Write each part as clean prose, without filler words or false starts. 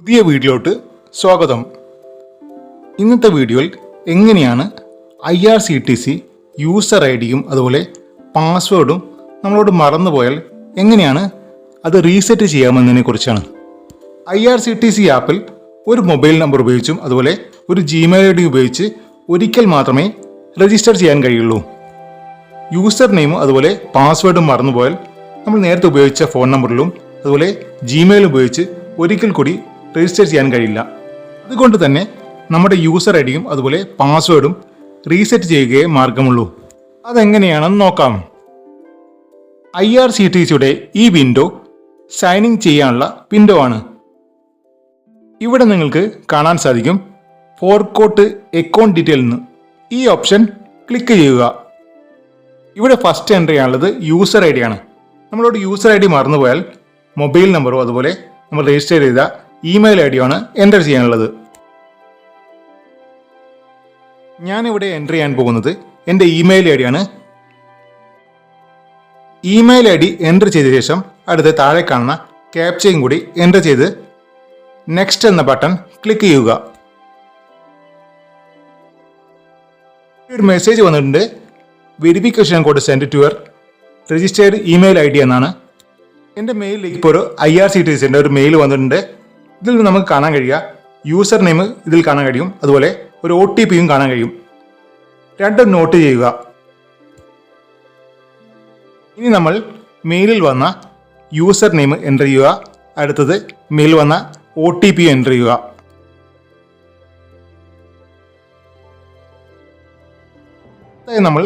പുതിയ വീഡിയോയിലോട്ട് സ്വാഗതം. ഇന്നത്തെ വീഡിയോയിൽ എങ്ങനെയാണ് IRCTC യൂസർ ഐഡിയും അതുപോലെ പാസ്വേഡും നമ്മളോട് മറന്നുപോയാൽ എങ്ങനെയാണ് അത് റീസെറ്റ് ചെയ്യാമെന്നതിനെ കുറിച്ചാണ്. IRCTC ആപ്പിൽ ഒരു മൊബൈൽ നമ്പർ ഉപയോഗിച്ചും അതുപോലെ ഒരു Gmail ID ഉപയോഗിച്ച് ഒരിക്കൽ മാത്രമേ രജിസ്റ്റർ ചെയ്യാൻ കഴിയുള്ളൂ. യൂസർ നെയിമും അതുപോലെ പാസ്വേഡും മറന്നുപോയാൽ നമ്മൾ നേരത്തെ ഉപയോഗിച്ച ഫോൺ നമ്പറിലും അതുപോലെ Gmail ഉപയോഗിച്ച് ഒരിക്കൽ കൂടി രജിസ്റ്റർ ചെയ്യാൻ കഴിയില്ല. അതുകൊണ്ട് തന്നെ നമ്മുടെ യൂസർ ഐഡിയും അതുപോലെ പാസ്വേഡും റീസെറ്റ് ചെയ്യുകയേ മാർഗമുള്ളൂ. അതെങ്ങനെയാണെന്ന് നോക്കാം. IRCTCയുടെ ഈ വിൻഡോ സൈൻ ഇൻ ചെയ്യാനുള്ള വിൻഡോ ആണ്. ഇവിടെ നിങ്ങൾക്ക് കാണാൻ സാധിക്കും ഫോർഗോട്ട് അക്കൗണ്ട് ഡീറ്റെയിൽ എന്ന്. ഈ ഓപ്ഷൻ ക്ലിക്ക് ചെയ്യുക. ഇവിടെ ഫസ്റ്റ് എൻ്റർ ചെയ്യാനുള്ളത് യൂസർ ഐ ഡി ആണ്. നമ്മളോട് യൂസർ ഐ ഡി മറന്നുപോയാൽ മൊബൈൽ നമ്പറോ അതുപോലെ നമ്മൾ രജിസ്റ്റർ ചെയ്ത ഇമെയിൽ ഐ ഡിയോ ആണ് എൻ്റർ ചെയ്യാനുള്ളത്. ഞാനിവിടെ എൻ്റർ ചെയ്യാൻ പോകുന്നത് എൻ്റെ ഇമെയിൽ ഐ ഡി ആണ്. ഇമെയിൽ ഐ ഡി എൻ്റർ ചെയ്ത ശേഷം അടുത്ത താഴെ കാണുന്ന ക്യാപ്ചയും കൂടി എൻ്റർ ചെയ്ത് നെക്സ്റ്റ് എന്ന ബട്ടൺ ക്ലിക്ക് ചെയ്യുക. ഒരു മെസ്സേജ് വന്നിട്ടുണ്ട്, verification code send to your registered email I D എന്നാണ്. എൻ്റെ മെയിലിലേക്ക് ഇപ്പോൾ ഒരു IRCTCൻ്റെ ഒരു മെയിൽ വന്നിട്ടുണ്ട്. ഇതിൽ നമുക്ക് കാണാൻ കഴിയുക യൂസർ നെയിം ഇതിൽ കാണാൻ കഴിയും, അതുപോലെ ഒരു OTP യും കാണാൻ കഴിയും. രണ്ടും നോട്ട് ചെയ്യുക. ഇനി നമ്മൾ മെയിലിൽ വന്ന യൂസർ നെയിം എൻ്റർ ചെയ്യുക. അടുത്തത് മെയിലിൽ വന്ന OTP എൻ്റർ ചെയ്യുക. അതായത് നമ്മൾ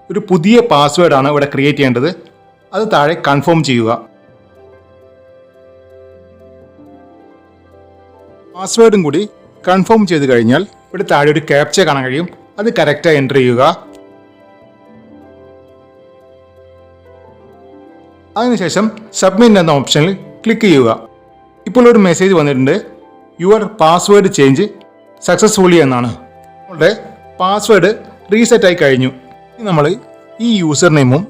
ഒരു പുതിയ പാസ്വേഡാണ് ഇവിടെ ക്രിയേറ്റ് ചെയ്യേണ്ടത്. അത് താഴെ കൺഫേം ചെയ്യുക. പാസ്വേഡും കൂടി കൺഫേം ചെയ്ത് കഴിഞ്ഞാൽ ഇവിടെ താഴെ ഒരു ക്യാപ്ച കാണാൻ കഴിയും. അത് കറക്റ്റായി എൻ്റർ ചെയ്യുക. അതിനുശേഷം സബ്മിറ്റ് എന്ന ഓപ്ഷനിൽ ക്ലിക്ക് ചെയ്യുക. ഇപ്പോൾ ഒരു മെസ്സേജ് വന്നിട്ടുണ്ട്, യുവർ പാസ്വേഡ് ചേഞ്ച് സക്സസ്ഫുള്ളി എന്നാണ്. നമ്മളുടെ പാസ്വേഡ് റീസെറ്റായി കഴിഞ്ഞു. ഇനി നമ്മൾ ഈ യൂസർ നെയിമും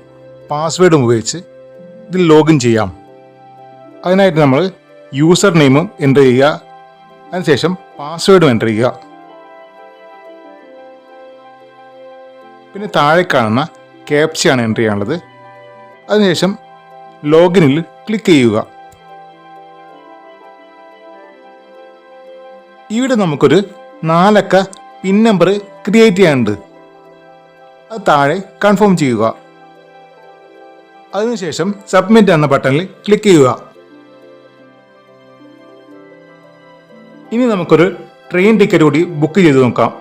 പാസ്വേഡും ഉപയോഗിച്ച് ഇതിൽ ലോഗിൻ ചെയ്യാം. അതിനായിട്ട് നമ്മൾ യൂസർ നെയിമും എൻ്റർ ചെയ്യുക. അതിനുശേഷം പാസ്വേഡും എൻ്റർ ചെയ്യുക. പിന്നെ താഴെ കാണുന്ന ക്യാപ്ചയാണ് എൻ്റർ ചെയ്യാനുള്ളത്. അതിനുശേഷം ലോഗിനിൽ ക്ലിക്ക് ചെയ്യുക. ഇവിടെ നമുക്കൊരു 4 അക്ക പിൻ നമ്പർ ക്രിയേറ്റ് ചെയ്യാനുണ്ട്. അത് താഴെ കൺഫേം ചെയ്യുക. അതിനുശേഷം സബ്മിറ്റ് എന്ന ബട്ടണിൽ ക്ലിക്ക് ചെയ്യുക. ഇനി നമുക്കൊരു ട്രെയിൻ ടിക്കറ്റ് കൂടി ബുക്ക് ചെയ്ത് നോക്കാം.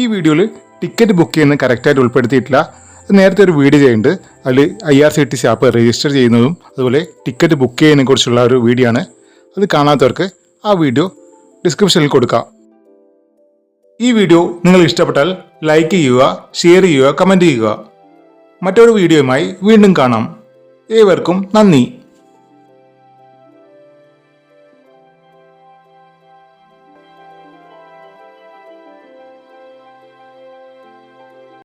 ഈ വീഡിയോയിൽ ടിക്കറ്റ് ബുക്ക് ചെയ്യുന്നത് കറക്റ്റായിട്ട് ഉൾപ്പെടുത്തിയിട്ടില്ല. നേരത്തെ ഒരു വീഡിയോ ചെയ്യുന്നുണ്ട്, അതിൽ IRCTC ആപ്പ് രജിസ്റ്റർ ചെയ്യുന്നതും അതുപോലെ ടിക്കറ്റ് ബുക്ക് ചെയ്യുന്നതിനെ കുറിച്ചുള്ള ഒരു വീഡിയോ ആണ്. അത് കാണാത്തവർക്ക് ആ വീഡിയോ ഡിസ്ക്രിപ്ഷനിൽ കൊടുക്കാം. ഈ വീഡിയോ നിങ്ങൾ ഇഷ്ടപ്പെട്ടാൽ ലൈക്ക് ചെയ്യുക, ഷെയർ ചെയ്യുക, കമൻറ്റ് ചെയ്യുക. മറ്റൊരു വീഡിയോയുമായി വീണ്ടും കാണാം. ഏവർക്കും നന്ദി.